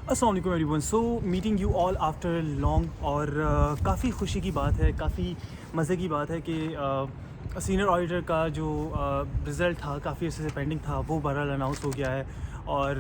अस्सलाम वालेकुम everyone. So meeting you all after long और काफ़ी खुशी की बात है, काफ़ी मज़े की बात है कि सीनियर ऑडिटर का जो रिज़ल्ट था काफ़ी अर्से से पेंडिंग था, वो बहरहाल अनाउंस हो गया है। और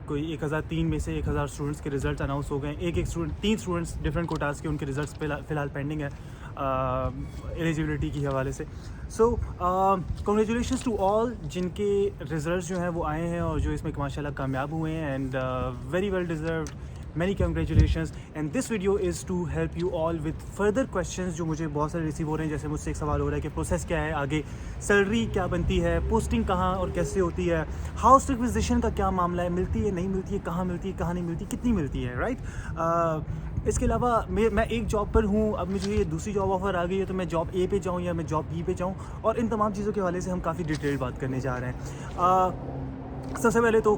कोई 1003 में से 1000 स्टूडेंट्स के रिज़ल्ट अनाउंस हो गए। एक स्टूडेंट 3 स्टूडेंट्स डिफरेंट कोटास के उनके रिज़ल्ट्स फ़िलहाल पेंडिंग है एलिजिबिलिटी के हवाले से। सो कॉन्ग्रेचुलेशंस टू ऑल जिनके रिज़ल्ट्स जो हैं वो आए हैं और जो इसमें माशाल्लाह कामयाब हुए हैं, and very well deserved, many congratulations. And this video is to help you all with further questions जो मुझे बहुत सारे रिसीव हो रहे हैं। जैसे मुझसे एक सवाल हो रहा है कि प्रोसेस क्या है आगे, सैलरी क्या बनती है, पोस्टिंग कहाँ और कैसे होती है, हाउस रिक्विजिशन का क्या मामला है, मिलती है नहीं मिलती है, कहाँ मिलती है कहाँ नहीं मिलती, कितनी मिलती है, राइट। इसके अलावा मैं एक जॉब पर हूँ, अब मुझे ये दूसरी जॉब ऑफ़र आ गई है तो मैं जॉब ए पे जाऊँ या मैं जॉब बी पे जाऊँ, और इन तमाम चीज़ों के हवाले से हम काफ़ी डिटेल बात करने जा रहे हैं। सबसे पहले तो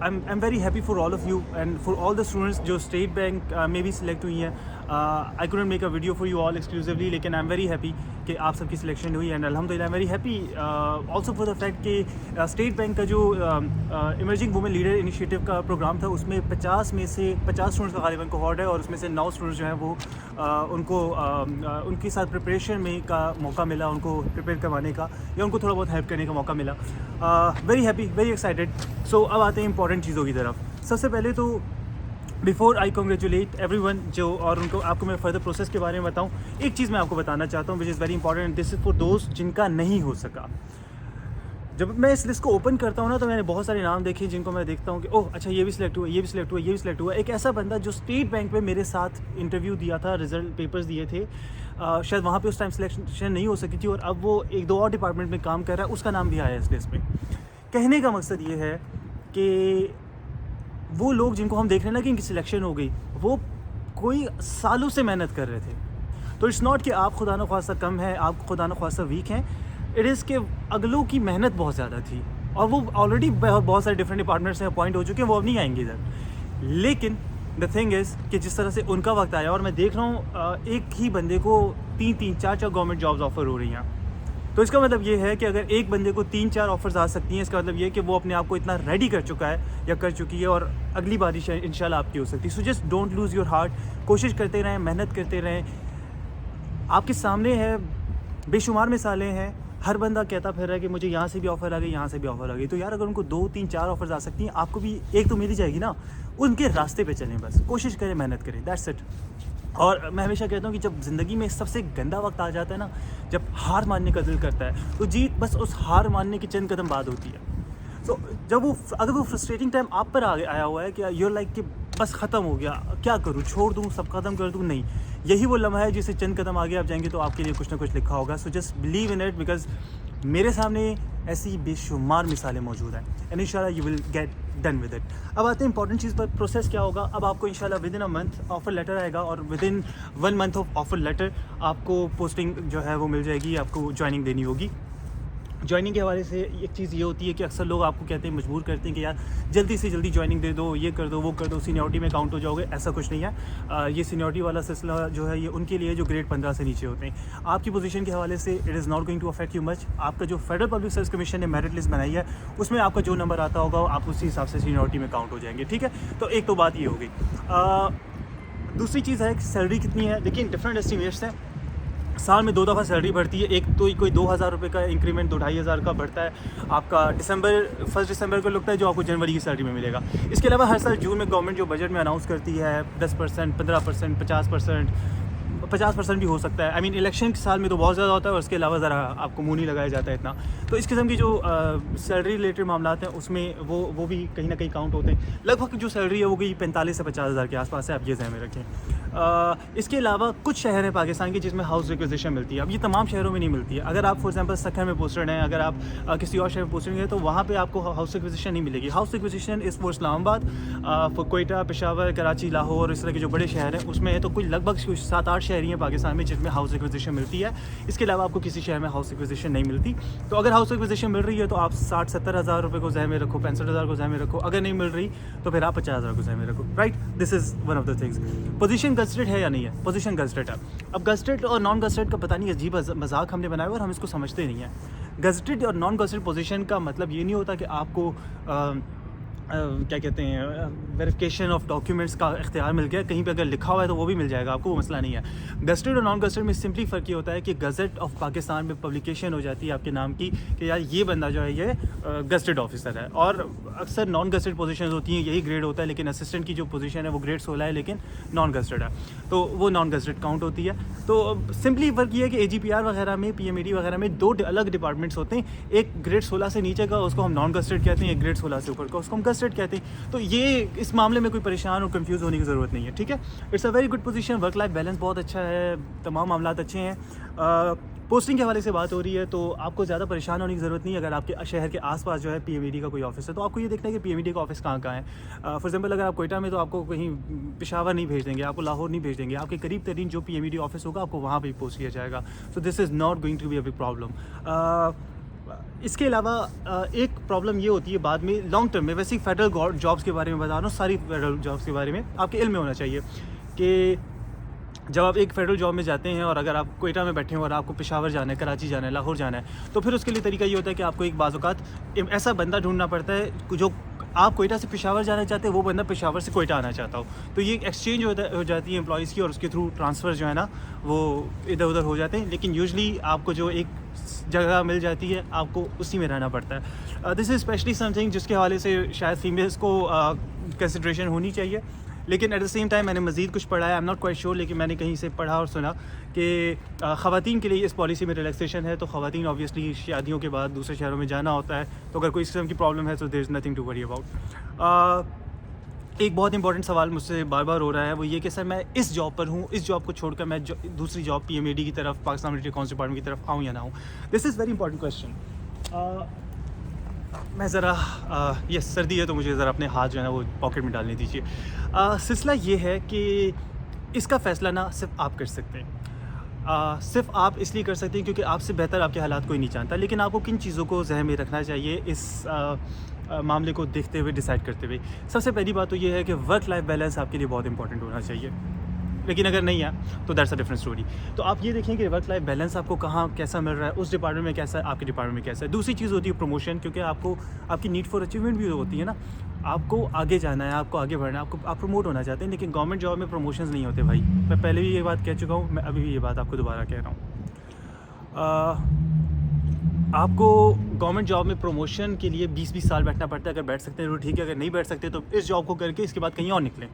I am very happy for all of you and for all the students जो स्टेट बैंक में भी सिलेक्ट हुई हैं। I couldn't make a video for you all exclusively, लेकिन आई एम वेरी हैप्पी कि आप सबकी सिलेक्शन हुई। एंड अल्हम्दुलिल्लाह I am very happy also for the fact कि स्टेट बैंक का जो इमर्जिंग वुमेन लीडर इनिशिएटिव का प्रोग्राम था उसमें 50 में से 50 स्टूडेंट्स का गालिबन कोहॉर्ट है, और उसमें से 9 स्टूडेंट्स जो हैं वो उनको उनके साथ प्रिपरेशन में का मौका मिला, उनको प्रिपेयर करवाने का या उनको थोड़ा बहुत हेल्प करने का मौका मिला। Very happy, very excited. So अब आते हैं इंपॉर्टेंट चीज़ों की तरफ। सबसे पहले तो बिफोर आई कॉन्ग्रेचुलेट एवरीवन जो और उनको आपको मैं फर्दर प्रोसेस के बारे में बताऊं, एक चीज़ मैं आपको बताना चाहता हूं which is very important. This is for दोस्त जिनका नहीं हो सका। जब मैं इस लिस्ट को ओपन करता हूँ ना तो मैंने बहुत सारे नाम देखे जिनको मैं देखता हूँ कि ओह अच्छा ये भी सिलेक्ट हुआ, ये भी सिलेक्ट हुआ, ये भी सिलेक्ट हुआ। एक ऐसा बंदा जो स्टेट बैंक में मेरे साथ इंटरव्यू दिया था, रिजल्ट पेपर्स दिए थे, शायद वहाँ पे उस टाइम सिलेक्शन नहीं हो सकी थी, और अब वो एक दो और डिपार्टमेंट में काम कर रहा है, उसका नाम भी आया इस लिस्ट में। कहने का मकसद ये है कि वो लोग जिनको हम देख रहे हैं ना कि इनकी सिलेक्शन हो गई, वो कोई सालों से मेहनत कर रहे थे। तो इट्स नॉट कि आप खुदा न ख्वास्ता कम हैं, आप खुदा न ख्वास्ता वीक हैं। इट इज़ कि अगलों की मेहनत बहुत ज़्यादा थी और वो ऑलरेडी बहुत सारे डिफरेंट डिपार्टमेंट्स में अपॉइंट हो चुके हैं, वो अब नहीं आएंगे इधर। लेकिन द थिंग इज़ कि जिस तरह से उनका वक्त आया, और मैं देख रहा हूँ एक ही बंदे को 3-3, 4-4 गवर्नमेंट जॉब्स ऑफर हो रही हैं। तो इसका मतलब ये है कि अगर एक बंदे को 3-4 ऑफर्स आ सकती हैं, इसका मतलब ये है कि वो अपने आप को इतना रेडी कर चुका है या कर चुकी है, और अगली बारी इंशाल्लाह आपकी हो सकती है। So just don't lose your heart, कोशिश करते रहें, मेहनत करते रहें। आपके सामने है बेशुमार मिसालें हैं, हर बंदा कहता फिर रहा है कि मुझे यहाँ से भी ऑफ़र आ गई, यहाँ से भी ऑफ़र आ गई। तो यार अगर उनको 2-3-4 ऑफर्स आ सकती हैं, आपको भी एक तो मिल ही जाएगी ना। उनके रास्ते पे चलें, बस कोशिश करें, मेहनत करें, दैट्स इट। और मैं हमेशा कहता हूँ कि जब ज़िंदगी में सबसे गंदा वक्त आ जाता है ना, जब हार मानने का दिल करता है, तो जीत बस उस हार मानने के चंद कदम बाद होती है। तो जब वो अगर वो फ्रस्ट्रेटिंग टाइम आप पर आया हुआ है कि यूर लाइक कि बस ख़त्म हो गया, क्या करूँ, छोड़ दूँ, सब ख़त्म कर दूँ, नहीं, यही वो लम्हा है जिससे चंद कदम आगे आप जाएंगे तो आपके लिए कुछ ना कुछ लिखा होगा। So just believe in it, because मेरे सामने ऐसी बेशुमार मिसालें मौजूद हैं, एंड इंशाल्लाह you will get done with it. अब आते हैं इंपॉर्टेंट चीज़ पर, प्रोसेस क्या होगा। अब आपको इंशाल्लाह within a month offer letter आएगा, और within 1 month of offer letter आपको पोस्टिंग जो है वो मिल जाएगी, आपको ज्वाइनिंग देनी होगी। ज्वाइनिंग के हवाले से एक चीज़ ये होती है कि अक्सर लोग आपको कहते हैं, मजबूर करते हैं कि यार जल्दी से जल्दी ज्वाइनिंग दे दो, ये कर दो, वो कर दो, सीनियरिटी में काउंट हो जाओगे। ऐसा कुछ नहीं है। ये सीनियरिटी वाला सिलसिला जो है ये उनके लिए जो ग्रेड 15 से नीचे होते हैं। आपकी पोजीशन के हवाले से it is not going to affect you much. आपका जो फेडरल पब्लिक सर्विस कमीशन ने मेरिट लिस्ट बनाई है, उसमें आपका जो नंबर आता होगा आप उसी हिसाब से सीनियरिटी में काउंट हो जाएंगे, ठीक है। तो एक तो बात ये हो गई। दूसरी चीज़ है कि सैलरी कितनी है। देखिए डिफरेंट एस्टिमेट्स हैं, साल में 2 दफ़ा सैलरी बढ़ती है। एक तो कोई 2000 रुपये का इंक्रीमेंट 2-2,500 का बढ़ता है आपका 1 दिसंबर को लगता है, जो आपको जनवरी की सैलरी में मिलेगा। इसके अलावा हर साल जून में गवर्नमेंट जो बजट में अनाउंस करती है 10%, 15%, 50% भी हो सकता है। आई मीन इलेक्शन के साल में तो बहुत ज़्यादा होता है, और उसके अलावा ज़रा आपको मुँह नहीं लगाया जाता है इतना। तो इस किस्म की जो सैलरी रिलेटेड मामला हैं उसमें वो भी कहीं ना कहीं काउंट होते हैं। लगभग जो सैलरी है वो कोई 45 से 50,000 के आसपास है, आप ये ध्यान में रखें। इसके अलावा कुछ शहर हैं पाकिस्तान के जिसमें हाउस रिक्विजिशन मिलती है। अब ये तमाम शहरों में नहीं मिलती है। अगर आप फॉर एग्जांपल सक्खर में पोस्टेड हैं, अगर आप किसी और शहर में पोस्टेड हैं, तो वहाँ पे आपको हाउस रिक्विजिशन नहीं मिलेगी। House requisition is for Islamabad, for Quetta, Peshawar, Karachi, Lahore, इस तरह के जो बड़े शहर हैं उसमें है। तो कुछ लगभग 7-8 शहर हैं पाकिस्तान में जिसमें हाउस रिक्विजिशन मिलती है। इसके अलावा आपको किसी शहर में हाउस रिक्विजिशन नहीं मिलती। तो अगर हाउस रिक्विजिशन मिल रही है तो आप 60-70 हज़ार रुपये को ज़हन में रखो, 65 हज़ार को ज़हन में रखो। अगर नहीं मिल रही तो फिर आप 50 हज़ार को ज़हन में रखो, right. This is one of the things. Position gazetted है या नहीं है? पोजीशन गजटेड है। अब गजटेड और नॉन गजटेड का पता नहीं अजीब मजाक हमने बनाया हुआ और हम इसको समझते नहीं हैं। गजटेड और नॉन गजटेड पोजीशन का मतलब ये नहीं होता कि आपको क्या कहते हैं वेरिफिकेशन ऑफ डॉक्यूमेंट्स का इख्तियार मिल गया। कहीं पे अगर लिखा हुआ है तो वो भी मिल जाएगा आपको, वो मसला नहीं है। गज़टेड और नॉन गज़टेड में सिंपली फ़र्क ये होता है कि गज़ट ऑफ पाकिस्तान में पब्लिकेशन हो जाती है आपके नाम की कि यार ये बंदा जो है ये गज़टेड ऑफिसर है। और अक्सर नॉन गज़टेड पोजीशंस होती हैं, यही ग्रेड होता है, लेकिन असिस्टेंट की जो पोजीशन है वो ग्रेड 16 है लेकिन नॉन गज़टेड है, तो वो नॉन गज़टेड काउंट होती है। तो सिंपली फ़र्क ये है कि AGPR वगैरह में, PMAD वगैरह में 2 अलग डिपार्टमेंट्स होते हैं। एक ग्रेड 16 से नीचे का उसको हम नॉन गज़टेड कहते हैं, एक ग्रेड 16 से ऊपर का उसको हम गज़टेड कहते हैं। तो ये इस मामले में कोई परेशान और कंफ्यूज होने की ज़रूरत नहीं है, ठीक है। It's a very good position, work life balance बहुत अच्छा है, तमाम मामलात अच्छे हैं। पोस्टिंग के हवाले से बात हो रही है तो आपको ज़्यादा परेशान होने की ज़रूरत नहीं है। अगर आपके शहर के आसपास जो है PMAD का कोई ऑफिस है तो आपको ये देखना है कि PMAD का ऑफिस कहाँ है। फॉर एग्जांपल अगर आप कोयटा में तो आपको कहीं पेशावर नहीं भेज देंगे, आपको लाहौर नहीं भेज देंगे, आपके करीब तरीन जो PMAD ऑफिस होगा आपको वहाँ पर पोस्ट किया जाएगा। So this is not going to be a big problem. इसके अलावा एक प्रॉब्लम ये होती है बाद में लॉन्ग टर्म में, वैसे ही फेडरल जॉब्स के बारे में बता रहा हूँ, सारी फेडरल जॉब्स के बारे में आपके इल्म में होना चाहिए कि जब आप एक फेडरल जॉब में जाते हैं और अगर आप कोयटा में बैठे हैं और आपको पेशावर जाना है, कराची जाना है, लाहौर जाना है, तो फिर उसके लिए तरीका ये होता है कि आपको एक बाज़-औक़ात ऐसा बंदा ढूंढना पड़ता है जो आप कोयटा से पेशावर जाना चाहते हैं, वो बंदा पेशावर से कोयटा आना चाहता हो। तो ये एक्सचेंज हो जाती है एम्प्लॉइज़ की और उसके थ्रू ट्रांसफ़र जो है ना वो इधर उधर हो जाते हैं। लेकिन यूजुअली आपको जो एक जगह मिल जाती है आपको उसी में रहना पड़ता है। दिस इज़ स्पेशली समथिंग जिसके हवाले से शायद फीमेल्स को कंसिड्रेशन होनी चाहिए। लेकिन एट द सेम टाइम मैंने मज़ीद कुछ पढ़ा है, I am not quite sure, लेकिन मैंने कहीं से पढ़ा और सुना कि ख़वातीन के लिए इस पॉलिसी में रिलैक्सेशन है। तो ख़वातीन ऑब्वियसली शादियों के बाद दूसरे शहरों में जाना होता है, तो अगर कोई इस किस्म की प्रॉब्लम है तो there is nothing to worry about. एक बहुत इंपॉर्टेंट सवाल मुझसे बार बार हो रहा है, वो ये कि सर मैं इस जॉब पर हूँ, इस जॉब को छोड़कर मैं दूसरी जॉब PMAD की तरफ, पाकिस्तान मिलिट्री अकाउंट्स डिपार्टमेंट की तरफ आऊँ या ना आऊँ। This is very important question. मैं ज़रा ये सर्दी है तो मुझे ज़रा अपने हाथ जो है ना वो पॉकेट में डालने दीजिए। सिलसिला ये है कि इसका फ़ैसला ना सिर्फ आप कर सकते हैं। सिर्फ आप इसलिए कर सकते हैं क्योंकि आपसे बेहतर आपके हालात कोई नहीं जानता। लेकिन आपको किन चीज़ों को ज़हन में रखना चाहिए इस मामले को देखते हुए, डिसाइड करते हुए। सबसे पहली बात तो ये है कि वर्क लाइफ बैलेंस आपके लिए बहुत इंपॉर्टेंट होना चाहिए। लेकिन अगर नहीं है तो दैट्स अ डिफरेंट स्टोरी। तो आप ये देखें कि वर्क लाइफ बैलेंस आपको कहाँ कैसा मिल रहा है, उस डिपार्टमेंट में कैसा है, आपके डिपार्टमेंट में कैसा है। दूसरी चीज़ होती है प्रमोशन, क्योंकि आपको आपकी नीड फॉर अचीवमेंट भी होती है ना, आपको आगे जाना है, आपको आगे बढ़ना है, आप प्रमोट होना चाहते हैं। लेकिन गवर्नमेंट जॉब में प्रमोशंस नहीं होते भाई, मैं पहले भी ये बात कह चुका हूँ, मैं अभी भी ये बात आपको दोबारा कह रहा हूँ। आपको गवर्नमेंट जॉब में प्रमोशन के लिए 20-20 साल बैठना पड़ता है। अगर बैठ सकते हैं तो ठीक है, अगर नहीं बैठ सकते तो इस जॉब को करके इसके बाद कहीं और निकलें।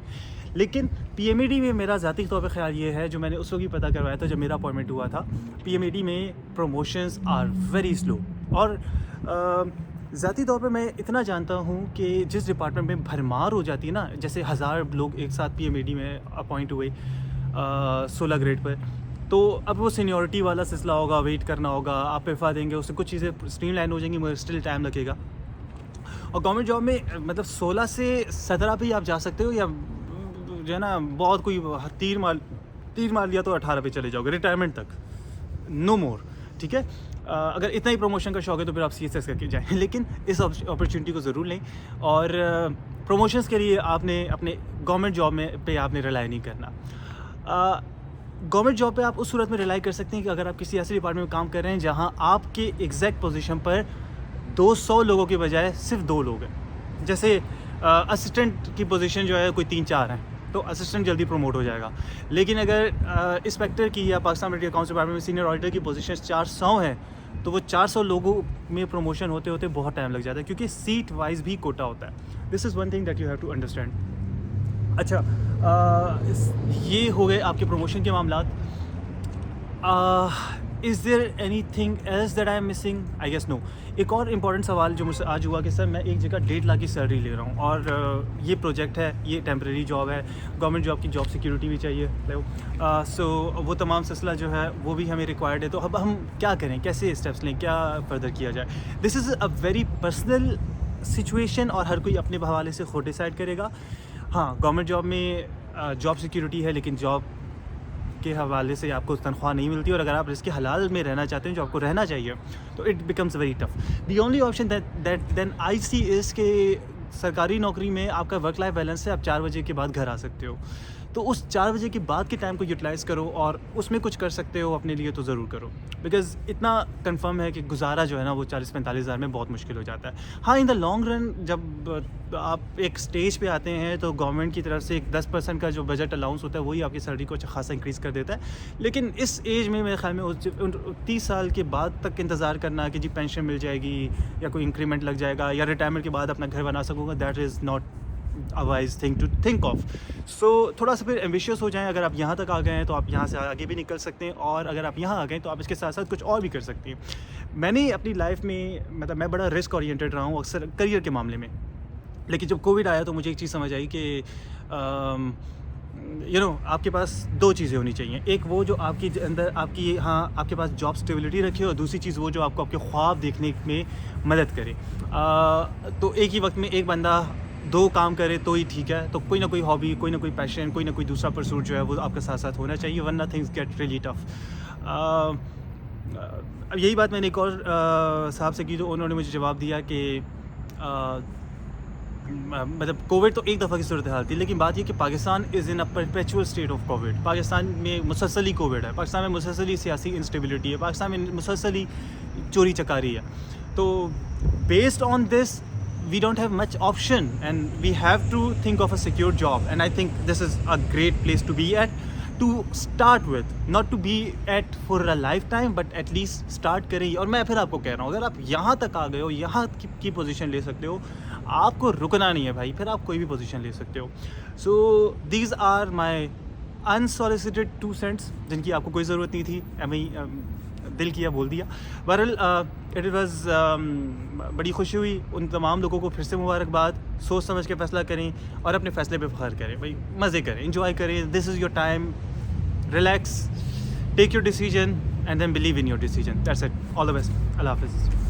लेकिन PMAD में मेरा ज़ाती तौर पे ख्याल ये है, जो मैंने उस वक्त ही पता करवाया था जब मेरा अपॉइंटमेंट हुआ था, PMAD में प्रमोशंस आर वेरी स्लो। और ज़ाती तौर पे मैं इतना जानता हूँ कि जिस डिपार्टमेंट में भरमार हो जाती है ना, जैसे 1000 लोग एक साथ PMAD में अपॉइंट हुए 16 ग्रेड पर, तो अब वो सीनियरिटी वाला सिलसिला होगा, वेट करना होगा, आप इफ़ा देंगे, उससे कुछ चीज़ें स्ट्रीमलाइन हो जाएंगी मगर स्टिल टाइम लगेगा। और गवर्नमेंट जॉब में मतलब 16 से 17 पे ही आप जा सकते हो, या जो है ना बहुत कोई तीर मार लिया तो 18 पे चले जाओगे रिटायरमेंट तक, नो मोर, ठीक है। अगर इतना ही प्रमोशन का शौक है तो फिर आप CSS करके जाएँ। लेकिन इस अपॉर्चुनिटी को ज़रूर लें, और प्रमोशंस के लिए आपने अपने गवर्नमेंट जॉब में पे आपने रिलाई नहीं करना। गवर्नमेंट जॉब पे आप उस सूरत में रिलाई कर सकते हैं कि अगर आप किसी ऐसे डिपार्टमेंट में काम कर रहे हैं जहां आपके एग्जैक्ट पोजीशन पर 200 लोगों के बजाय सिर्फ 2 लोग हैं। जैसे असिस्टेंट की पोजीशन जो है कोई 3-4 हैं, तो असिस्टेंट जल्दी प्रमोट हो जाएगा। लेकिन अगर इंस्पेक्टर की या पाकिस्तान मिलिट्री अकाउंट्स डिपार्टमेंट में सीनियर ऑडिटर की पोजीशन 400 है, तो वो 400 लोगों में प्रमोशन होते होते बहुत टाइम लग जाता है, क्योंकि सीट वाइज भी कोटा होता है। This is one thing that you have to understand. अच्छा, ये हो गए आपके प्रमोशन के मामलात। Is there any thing else that I am missing? I guess no. एक और इम्पॉर्टेंट सवाल जो मुझसे आज हुआ कि सर मैं एक जगह 1.5 लाख की सैलरी ले रहा हूँ और ये प्रोजेक्ट है, ये टेम्प्रेरी जॉब है, गवर्नमेंट जॉब की जॉब सिक्योरिटी भी चाहिए, सो वो तमाम सिलसिला जो है वो भी हमें रिक्वायर्ड है। तो अब हम क्या करें, कैसे स्टेप्स लें, क्या फर्दर किया जाए? This is a very personal situation और हर कोई अपने हवाले से खुद डिसाइड करेगा। हाँ, गवर्नमेंट जॉब में जॉब सिक्योरिटी है, लेकिन जॉब के हवाले से आपको तनख्वाह नहीं मिलती, और अगर आप इसके हलाल में रहना चाहते हैं जो आपको रहना चाहिए, तो it becomes very tough. The only option that then I see is के सरकारी नौकरी में आपका वर्क लाइफ बैलेंस है, आप 4 बजे के बाद घर आ सकते हो। तो उस 4 बजे के बाद के टाइम को यूटिलाइज़ करो और उसमें कुछ कर सकते हो अपने लिए तो ज़रूर करो, बिकॉज़ इतना कंफर्म है कि गुजारा जो है ना वो 40-45 हज़ार में बहुत मुश्किल हो जाता है। हाँ, इन द लॉन्ग रन जब आप एक स्टेज पे आते हैं तो गवर्नमेंट की तरफ से एक 10% का जो बजट अलाउंस होता है वही आपकी सैलरी को अच्छा खासा इंक्रीज़ कर देता है। लेकिन इस एज में मेरे ख्याल में 30 साल के बाद तक इंतज़ार करना कि जी पेंशन मिल जाएगी या कोई इंक्रीमेंट लग जाएगा या रिटायरमेंट के बाद अपना घर बना सकूँगा, that is not a wise thing to think of. So थोड़ा सा फिर एम्बिशियस हो जाएं। अगर आप यहाँ तक आ गए हैं तो आप यहाँ से आगे भी निकल सकते हैं, और अगर आप यहाँ आ गए तो आप इसके साथ साथ कुछ और भी कर सकते हैं। मैंने अपनी लाइफ में मतलब मैं बड़ा रिस्क ओरिएंटेड रहा हूँ अक्सर करियर के मामले में, लेकिन जब कोविड आया तो मुझे एक चीज़ समझ आई कि आपके पास 2 चीज़ें होनी चाहिए। एक वो जो आपकी अंदर आपकी आपके पास जॉब स्टेबिलिटी रखे, और दूसरी चीज़ वो जो आपको आपके ख्वाब देखने में मदद करे। तो एक ही वक्त में एक बंदा 2 काम करे तो ही ठीक है। तो कोई ना कोई हॉबी, कोई ना कोई पैशन, कोई ना कोई दूसरा परसूट जो है वो आपके साथ साथ होना चाहिए, वरना थिंग्स गेट रियली टफ। अब यही बात मैंने एक और साहब से की तो उन्होंने मुझे जवाब दिया कि मतलब कोविड तो एक दफ़ा की सूरत हाल थी, लेकिन बात ये कि Pakistan is in a perpetual state of Covid. Pakistan में मुसलसल ही कोविड है, पाकिस्तान में मुसलसल ही सियासी इंस्टेबिलिटी है, पाकिस्तान में मुसलसल ही चोरी चकारी है। तो based on this we don't have much option and we have to think of a secure job, and I think this is a great place to be at to start with, not to be at for a lifetime but at least start करें। और मैं फिर आपको कह रहा हूँ, अगर आप यहाँ तक आ गए हो, यहाँ की पोजीशन ले सकते हो, आपको रुकना नहीं है भाई, फिर आप कोई भी पोजीशन ले सकते हो। So these are my unsolicited 2 cents जिनकी आपको कोई ज़रूरत नहीं थी, दिल किया बोल दिया। बहरहाल इट वाज बड़ी खुशी हुई। उन तमाम लोगों को फिर से मुबारकबाद। सोच समझ के फ़ैसला करें और अपने फ़ैसले पे फ़ख्र करें भाई, मज़े करें, एंजॉय करें। This is your time, relax, take your decision and then believe in your decision. That's it. All the best. अल्लाह हाफ़िज़।